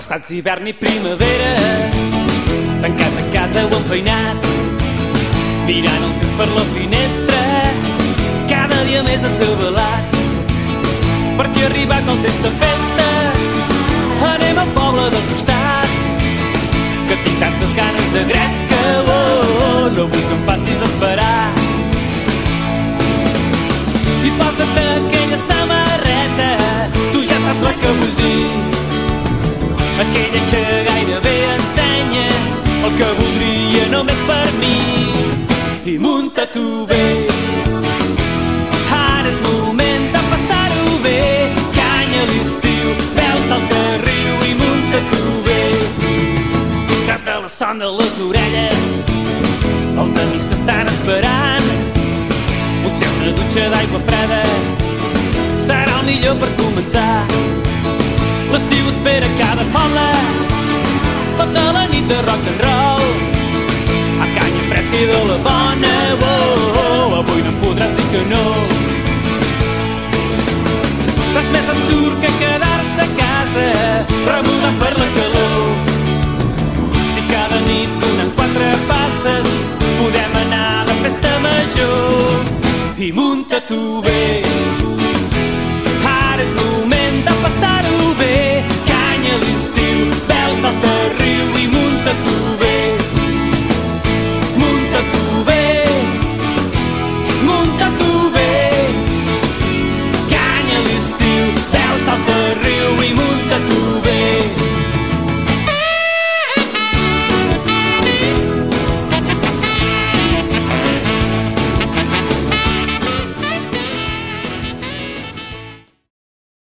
Passats hivern i primavera, tancat a casa o enfeinat, mirant el temps per la finestra, cada dia més atabalat. Per fi ha arribat el temps de festa, anem al poble del costat, que tinc tantes ganes de gresca, no vull que em facis esperar. I posa't aquella samarreta, tu ja saps la que vull dir, aquella que gairebé ensenya el que voldria només per mi. I munta-t'ho bé, ara és moment de passar-ho bé, canya a l'estiu, veus d'alta riu i munta-t'ho bé. Canta la son de les orelles, els amics t'estan esperant, potser una dutxa d'aigua freda serà el millor per començar. L'estiu espera cada poble, tota la nit de rock and roll, amb canya fresca i de la bona, avui no em podràs dir que no. Res més absurd que quedar-se a casa, remulant per la calor. Si cada nit